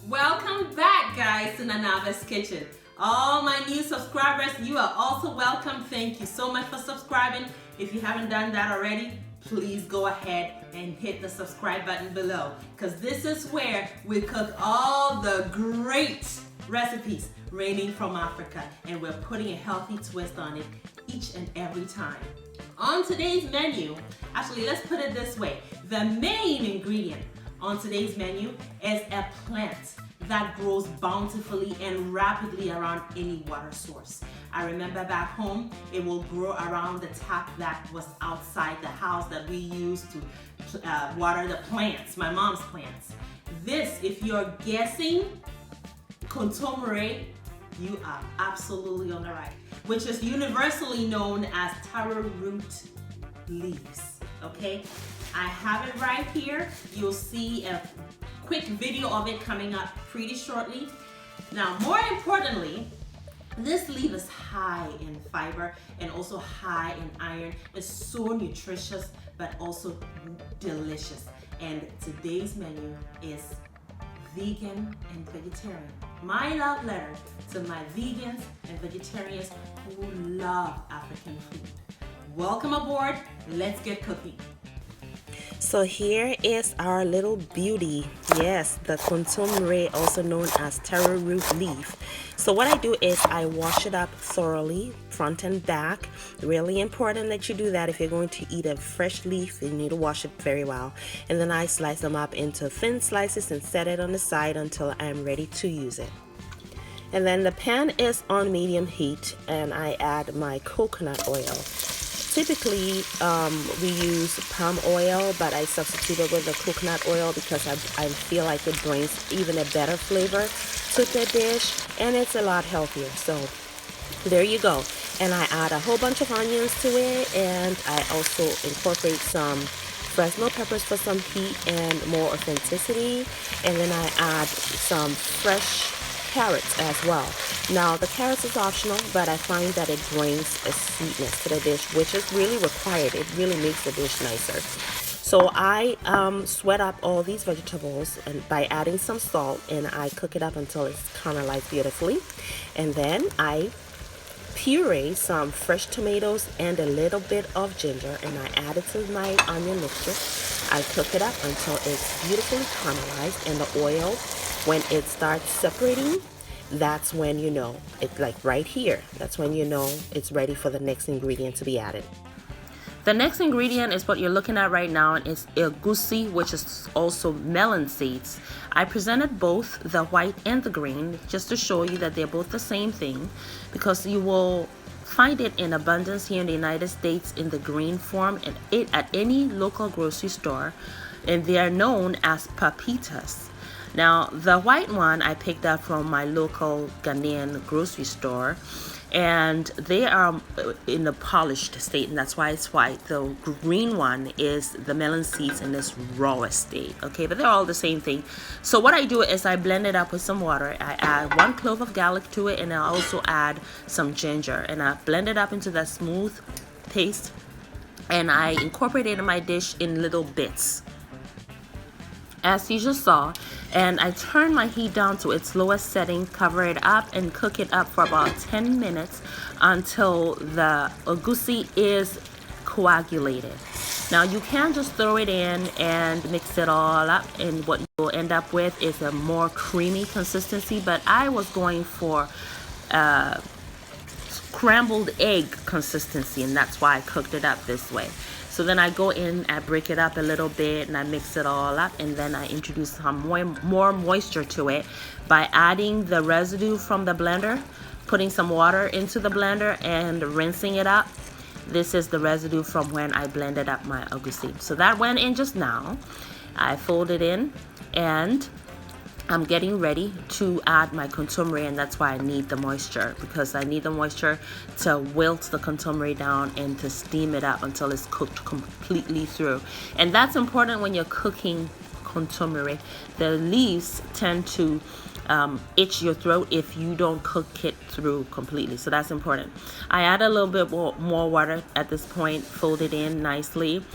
Welcome back, guys, to Nanaaba's Kitchen. All my new subscribers, you are also welcome. Thank you so much for subscribing. If you haven't done that already, please go ahead and hit the subscribe button below, because this is where we cook all the great recipes raining from Africa, and we're putting a healthy twist on it each and every time. On today's menu, actually, let's put it this way. The main ingredient on today's menu is a plant that grows bountifully and rapidly around any water source. I remember back home, it will grow around the tap that was outside the house that we used to water the plants, my mom's plants. This, if you're guessing Kontomire, you are absolutely on the right, which is universally known as taro root leaves, okay? I have it right here. You'll see a quick video of it coming up pretty shortly. Now, more importantly, this leaf is high in fiber and also high in iron. It's so nutritious, but also delicious. And today's menu is vegan and vegetarian. My love letter to my vegans and vegetarians who love African food. Welcome aboard. Let's get cooking. So here is our little beauty. Yes, the kontomire, also known as taro root leaf. So what I do is I wash it up thoroughly, front and back. Really important that you do that. If you're going to eat a fresh leaf, you need to wash it very well. And then I slice them up into thin slices and set it on the side until I'm ready to use it. And then the pan is on medium heat and I add my coconut oil. Typically, we use palm oil, but I substituted with the coconut oil because I feel like it brings even a better flavor to the dish, and it's a lot healthier. So there you go. And I add a whole bunch of onions to it, and I also incorporate some fresno peppers for some heat and more authenticity. And then I add some fresh carrots as well. Now the carrots is optional, but I find that it brings a sweetness to the dish, which is really required. It really makes the dish nicer. So I sweat up all these vegetables and by adding some salt, and I cook it up until it's caramelized beautifully. And then I puree some fresh tomatoes and a little bit of ginger, and I add it to my onion mixture. I cook it up until it's beautifully caramelized, and the oil, when it starts separating, that's when you know, it's like right here, that's when you know it's ready for the next ingredient to be added. The next ingredient is what you're looking at right now, and it's egusi, which is also melon seeds. I presented both the white and the green just to show you that they're both the same thing, because you will find it in abundance here in the United States in the green form and at any local grocery store, and they are known as papitas. Now, the white one I picked up from my local Ghanaian grocery store, and they are in the polished state, and that's why it's white. The green one is the melon seeds in this rawest state, okay? But they're all the same thing. So what I do is I blend it up with some water. I add 1 clove of garlic to it, and I also add some ginger, and I blend it up into that smooth paste, and I incorporate it in my dish in little bits, as you just saw. And I turn my heat down to its lowest setting, cover it up, and cook it up for about 10 minutes until the egusi is coagulated. Now you can just throw it in and mix it all up, and what you'll end up with is a more creamy consistency, but I was going for scrambled egg consistency, and that's why I cooked it up this way. So then I go in, I break it up a little bit, and I mix it all up, and then I introduce some more moisture to it by adding the residue from the blender, putting some water into the blender and rinsing it up. This is the residue from when I blended up my egusi. So that went in just now. I fold it in, and I'm getting ready to add my kontomire, and that's why I need the moisture, because I need the moisture to wilt the kontomire down and to steam it up until it's cooked completely through. And that's important when you're cooking kontomire. The leaves tend to itch your throat if you don't cook it through completely, so that's important. I add a little bit more water at this point, fold it in nicely,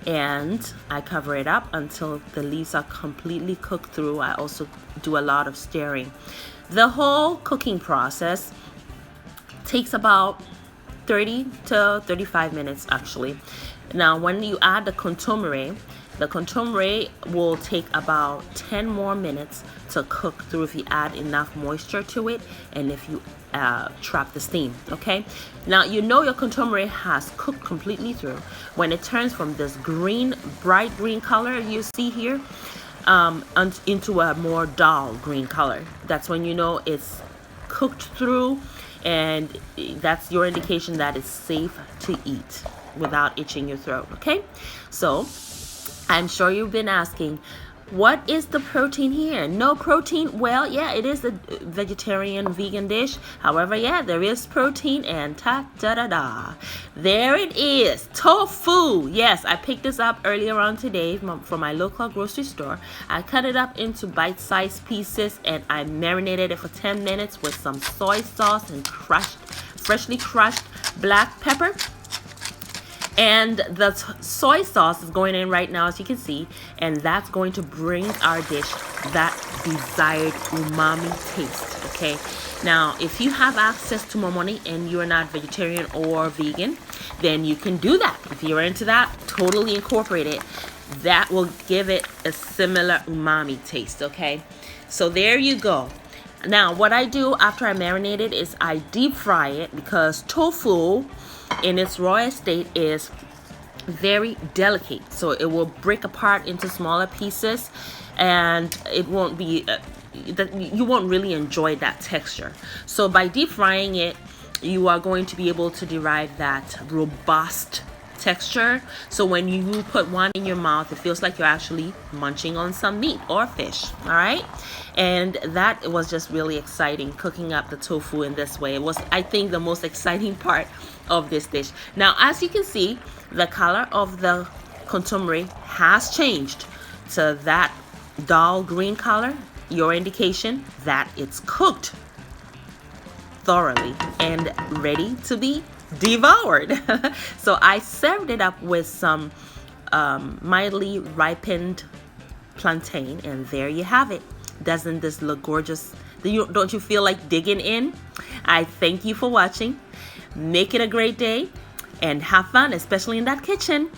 and I cover it up until the leaves are completely cooked through. I also do a lot of stirring. The whole cooking process takes about 30 to 35 minutes actually. Now when you add the kontomire will take about 10 more minutes to cook through if you add enough moisture to it and if you trap the steam. Okay, now you know your kontomire has cooked completely through when it turns from this green, bright green color you see here into a more dull green color. That's when you know it's cooked through, and that's your indication that it's safe to eat without itching your throat. Okay, so I'm sure you've been asking, what is the protein here? No protein? Well, yeah, it is a vegetarian vegan dish. However, yeah, there is protein, and there it is, tofu. Yes, I picked this up earlier on today from my local grocery store. I cut it up into bite-sized pieces and I marinated it for 10 minutes with some soy sauce and freshly crushed black pepper. And the soy sauce is going in right now, as you can see, and that's going to bring our dish that desired umami taste. Okay, now if you have access to more money and you're not vegetarian or vegan, then you can do that. If you're into that, totally incorporate it. That will give it a similar umami taste. Okay, so there you go. Now what I do after I marinate it is I deep fry it, because tofu in its raw state is very delicate, so it will break apart into smaller pieces and it won't be you won't really enjoy that texture. So by deep frying it, you are going to be able to derive that robust texture, so when you put one in your mouth, it feels like you're actually munching on some meat or fish. All right, and that was just really exciting, cooking up the tofu in this way. It was, I think, the most exciting part of this dish. Now as you can see, the color of the kontomire has changed to that dull green color, your indication that it's cooked thoroughly and ready to be devoured. So I served it up with some mildly ripened plantain, and there you have it. Doesn't this look gorgeous? Don't you feel like digging in? I thank you for watching. Make it a great day and have fun, especially in that kitchen.